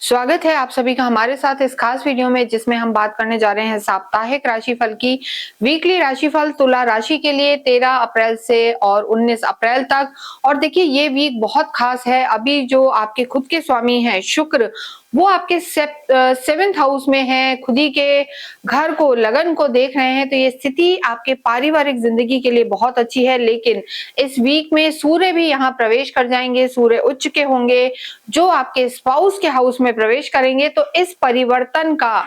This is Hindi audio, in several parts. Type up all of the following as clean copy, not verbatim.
स्वागत है आप सभी का हमारे साथ इस खास वीडियो में, जिसमें हम बात करने जा रहे हैं साप्ताहिक राशिफल की। वीकली राशिफल तुला राशि के लिए 13 अप्रैल से और 19 अप्रैल तक। और देखिए ये वीक बहुत खास है। अभी जो आपके खुद के स्वामी हैं शुक्र, वो आपके 7th हाउस में है, खुद ही के घर को, लगन को देख रहे हैं। तो ये स्थिति आपके पारिवारिक जिंदगी के लिए बहुत अच्छी है। लेकिन इस वीक में सूर्य भी यहाँ प्रवेश कर जाएंगे, सूर्य उच्च के होंगे जो आपके स्पाउस के हाउस में प्रवेश करेंगे। तो इस परिवर्तन का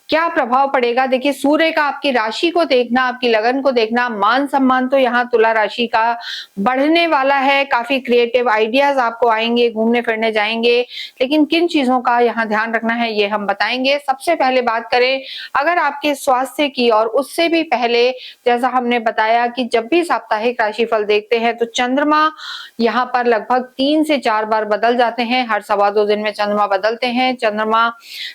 क्या प्रभाव पड़ेगा? देखिए सूर्य का आपकी राशि को देखना, आपकी लगन को देखना, मान सम्मान तो यहाँ तुला राशि का बढ़ने वाला है। काफी क्रिएटिव आइडियाज आपको आएंगे, घूमने फिरने जाएंगे। लेकिन किन चीजों का यहाँ ध्यान रखना है ये हम बताएंगे। सबसे पहले बात करें अगर आपके स्वास्थ्य की, और उससे भी पहले जैसा हमने बताया कि जब भी साप्ताहिक राशिफल देखते हैं तो चंद्रमा यहाँ पर लगभग 3 से 4 बार बदल जाते हैं। हर सवा 2 दिन में चंद्रमा बदलते हैं। चंद्रमा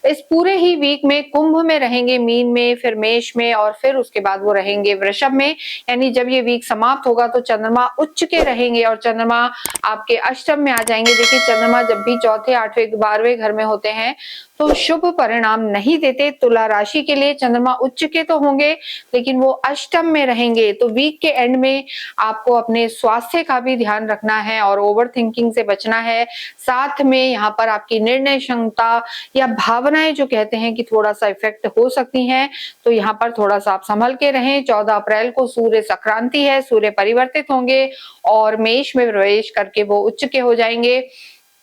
इस पूरे ही वीक में कुंभ में रहेंगे, मीन में, फिर मेष में, और फिर उसके बाद वो रहेंगे वृषभ में। यानी जब ये वीक समाप्त होगा तो चंद्रमा उच्च के रहेंगे और चंद्रमा आपके अष्टम में आ जाएंगे। देखिए चंद्रमा जब भी चौथे, 8वें, 12वें घर में होते हैं तो शुभ परिणाम नहीं देते। तुला राशि के लिए चंद्रमा उच्च के तो होंगे लेकिन वो अष्टम में रहेंगे। तो वीक के एंड में आपको अपने स्वास्थ्य का भी ध्यान रखना है और ओवर थिंकिंग से बचना है। साथ में यहाँ पर आपकी निर्णय क्षमता या भावनाएं जो कहते हैं कि थोड़ा सा इफेक्ट हो सकती हैं, तो यहाँ पर थोड़ा सा आप संभल के रहें। 14 अप्रैल को सूर्य संक्रांति है, सूर्य परिवर्तित होंगे और मेष में प्रवेश करके वो उच्च के हो जाएंगे।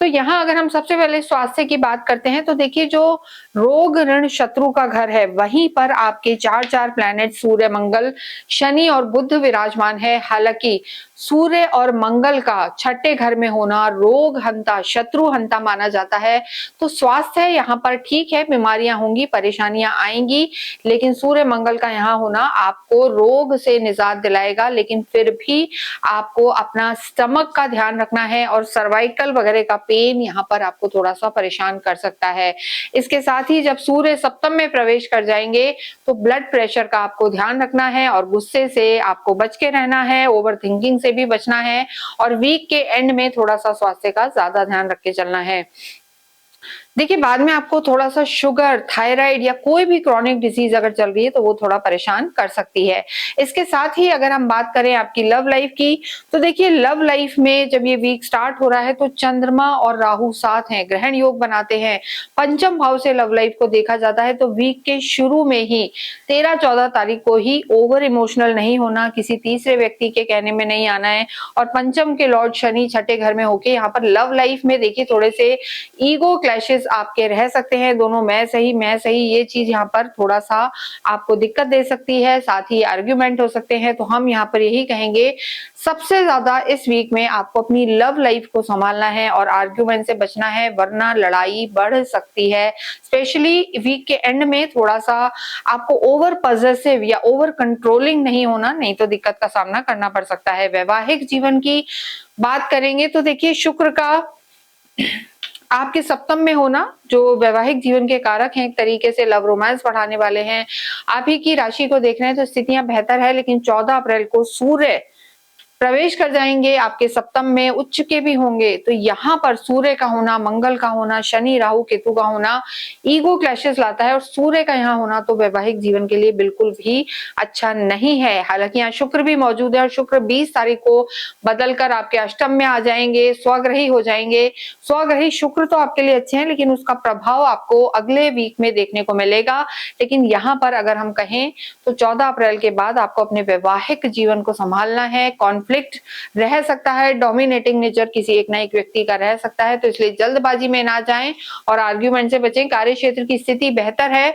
तो यहाँ अगर हम सबसे पहले स्वास्थ्य की बात करते हैं तो देखिए जो रोग ऋण शत्रु का घर है वहीं पर आपके 4 प्लैनेट सूर्य, मंगल, शनि और बुध विराजमान है। हालांकि सूर्य और मंगल का 6ठे घर में होना रोग हंता, शत्रु हंता माना जाता है। तो स्वास्थ्य यहाँ पर ठीक है, बीमारियां होंगी, परेशानियां आएंगी, लेकिन सूर्य मंगल का यहाँ होना आपको रोग से निजात दिलाएगा। लेकिन फिर भी आपको अपना स्टमक का ध्यान रखना है और सर्वाइकल वगैरह का पेन यहाँ पर आपको थोड़ा सा परेशान कर सकता है। इसके साथ ही जब सूर्य सप्तम में प्रवेश कर जाएंगे तो ब्लड प्रेशर का आपको ध्यान रखना है और गुस्से से आपको बच के रहना है, ओवर थिंकिंग से भी बचना है और वीक के एंड में थोड़ा सा स्वास्थ्य का ज्यादा ध्यान रख के चलना है। देखिए बाद में आपको थोड़ा सा शुगर, थायराइड या कोई भी क्रॉनिक डिजीज अगर चल रही है तो वो थोड़ा परेशान कर सकती है। इसके साथ ही अगर हम बात करें आपकी लव लाइफ की, तो देखिए लव लाइफ में जब ये वीक स्टार्ट हो रहा है तो चंद्रमा और राहु साथ हैं, ग्रहण योग बनाते हैं, पंचम भाव से लव लाइफ को देखा जाता है। तो वीक के शुरू में ही 13-14 तारीख को ही ओवर इमोशनल नहीं होना, किसी तीसरे व्यक्ति के कहने में नहीं आना है। और पंचम के लॉर्ड शनि 6ठे घर में होके यहाँ पर लव लाइफ में देखिए थोड़े से ईगो क्लैशेस आपके रह सकते हैं। दोनों मैं सही, ये चीज यहाँ पर थोड़ा सा आपको दिक्कत दे सकती है। साथ ही आर्ग्यूमेंट हो सकते हैं। तो हम यहाँ पर यही कहेंगे सबसे ज्यादा इस वीक में आपको अपनी लव लाइफ को संभालना है और आर्ग्यूमेंट से बचना है, वरना लड़ाई बढ़ सकती है। स्पेशली वीक के एंड में थोड़ा सा आपको ओवर पॉजेसिव या ओवर कंट्रोलिंग नहीं होना, नहीं तो दिक्कत का सामना करना पड़ सकता है। वैवाहिक जीवन की बात करेंगे तो देखिए शुक्र का आपके सप्तम में होना जो वैवाहिक जीवन के कारक हैं, एक तरीके से लव रोमांस बढ़ाने वाले हैं। आप ही की राशि को देख रहे हैं तो स्थितियां बेहतर है। लेकिन 14 अप्रैल को सूर्य प्रवेश कर जाएंगे आपके सप्तम में, उच्च के भी होंगे। तो यहाँ पर सूर्य का होना, मंगल का होना, शनि राहु केतु का होना ईगो क्लैशेस लाता है और सूर्य का यहाँ होना तो वैवाहिक जीवन के लिए बिल्कुल भी अच्छा नहीं है। हालांकि यहाँ शुक्र भी मौजूद है और शुक्र 20 तारीख को बदलकर आपके अष्टम में आ जाएंगे, स्वग्रही हो जाएंगे। स्वग्रही शुक्र तो आपके लिए अच्छे हैं लेकिन उसका प्रभाव आपको अगले वीक में देखने को मिलेगा। लेकिन यहाँ पर अगर हम कहें तो 14 अप्रैल के बाद आपको अपने वैवाहिक जीवन को संभालना है। कॉन्फ्लिक्ट रह सकता है, डोमिनेटिंग नेचर किसी एक ना एक व्यक्ति का रह सकता है। तो इसलिए जल्दबाजी में ना जाएं और आर्ग्यूमेंट से बचें। कार्य क्षेत्र की स्थिति बेहतर है।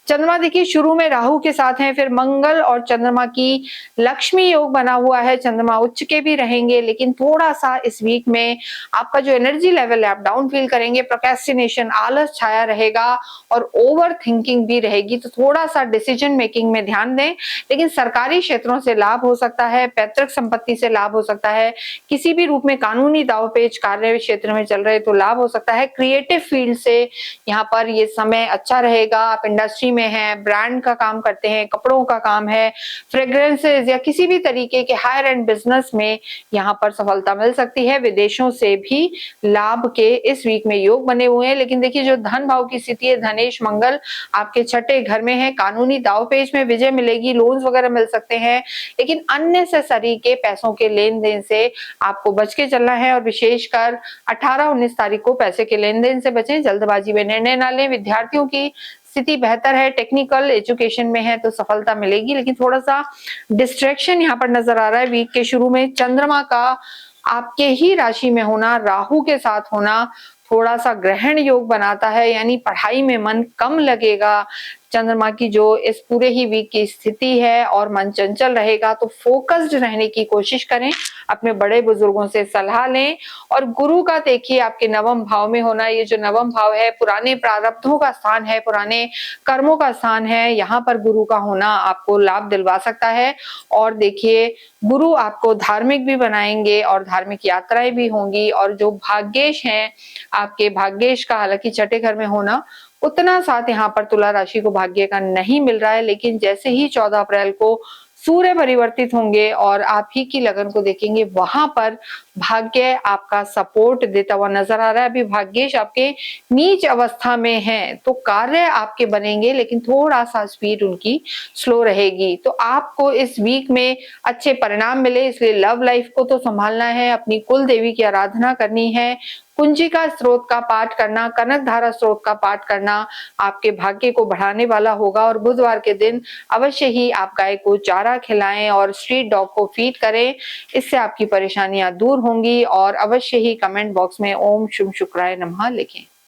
चंद्रमा देखिए शुरू में राहु के साथ हैं, फिर मंगल और चंद्रमा की लक्ष्मी योग बना हुआ है। चंद्रमा उच्च के भी रहेंगे लेकिन थोड़ा सा इस वीक में आपका जो एनर्जी लेवल है आप डाउन फील करेंगे, प्रोक्रेस्टिनेशन, आलस छाया रहेगा और ओवर थिंकिंग भी रहेगी। तो थोड़ा सा डिसीजन मेकिंग में ध्यान दें। लेकिन सरकारी क्षेत्रों से लाभ हो सकता है, पैतृक संपत्ति से से लाभ हो सकता है। किसी भी रूप में कानूनी दांव-पेच कार्य क्षेत्र में चल रहे तो लाभ हो सकता है। क्रिएटिव फील्ड से यहाँ पर ये समय अच्छा रहेगा। आप इंडस्ट्री में हैं, ब्रांड का काम करते हैं, कपड़ों का काम है, फ्रेग्रेंसेस या किसी भी तरीके के हायर एंड बिजनेस में यहाँ पर सफलता मिल सकती है। विदेशों से भी लाभ के इस वीक में योग बने हुए हैं। लेकिन देखिए जो धन भाव की स्थिति है, धनेश मंगल आपके छठे घर में है। कानूनी दांव-पेच में विजय मिलेगी, लोन्स वगैरह मिल सकते हैं, लेकिन अननेसेसरी के पैसों के लेन-देन से आपको बच के चलना है और विशेषकर 18-19 तारीख को पैसे के लेन-देन से बचें, जल्दबाजी में निर्णय ना लें। विद्यार्थियों की स्थिति बेहतर है, टेक्निकल एजुकेशन में है तो सफलता मिलेगी, लेकिन थोड़ा-सा डिस्ट्रैक्शन यहाँ पर नजर आ रहा है वीक के शुरू में। चंद्रमा का आपके ही राशि में होना, राहु के साथ होना थोड़ा-सा ग्रहण योग बनाता है, यानी पढ़ाई में मन कम लगेगा। चंद्रमा की जो इस पूरे ही वीक की स्थिति है और मन चंचल रहेगा, तो फोकस्ड रहने की कोशिश करें, अपने बड़े बुजुर्गों से सलाह लें। और गुरु का देखिए आपके नवम भाव में होना, ये जो नवम भाव है पुराने प्रारब्धों का स्थान है, पुराने कर्मों का स्थान है, यहाँ पर गुरु का होना आपको लाभ दिलवा सकता है। और देखिए गुरु आपको धार्मिक भी बनाएंगे और धार्मिक यात्राएं भी होंगी। और जो भाग्येश हैं, आपके भाग्येश का हालांकि छठे घर में होना उतना साथ यहाँ पर तुला राशि को भाग्य का नहीं मिल रहा है, लेकिन जैसे ही 14 अप्रैल को सूर्य परिवर्तित होंगे और आप ही की लगन को देखेंगे, वहां पर भाग्य आपका सपोर्ट देता हुआ नजर आ रहा है। अभी भाग्येश आपके नीच अवस्था में है, तो कार्य आपके बनेंगे, लेकिन थोड़ा सा स्पीड उनकी स्लो रहेगी। तो आपको इस वीक में अच्छे परिणाम मिले, इसलिए लव लाइफ को तो संभालना है, अपनी कुल देवी की आराधना करनी है, कुंजिका स्त्रोत का पाठ करना, कनक धारा स्त्रोत का पाठ करना आपके भाग्य को बढ़ाने वाला होगा। और बुधवार के दिन अवश्य ही आप गाय को चारा खिलाएं और स्ट्रीट डॉग को फीड करें, इससे आपकी परेशानियां दूर होंगी। और अवश्य ही कमेंट बॉक्स में ओम शुभ शुक्राय नमः लिखें।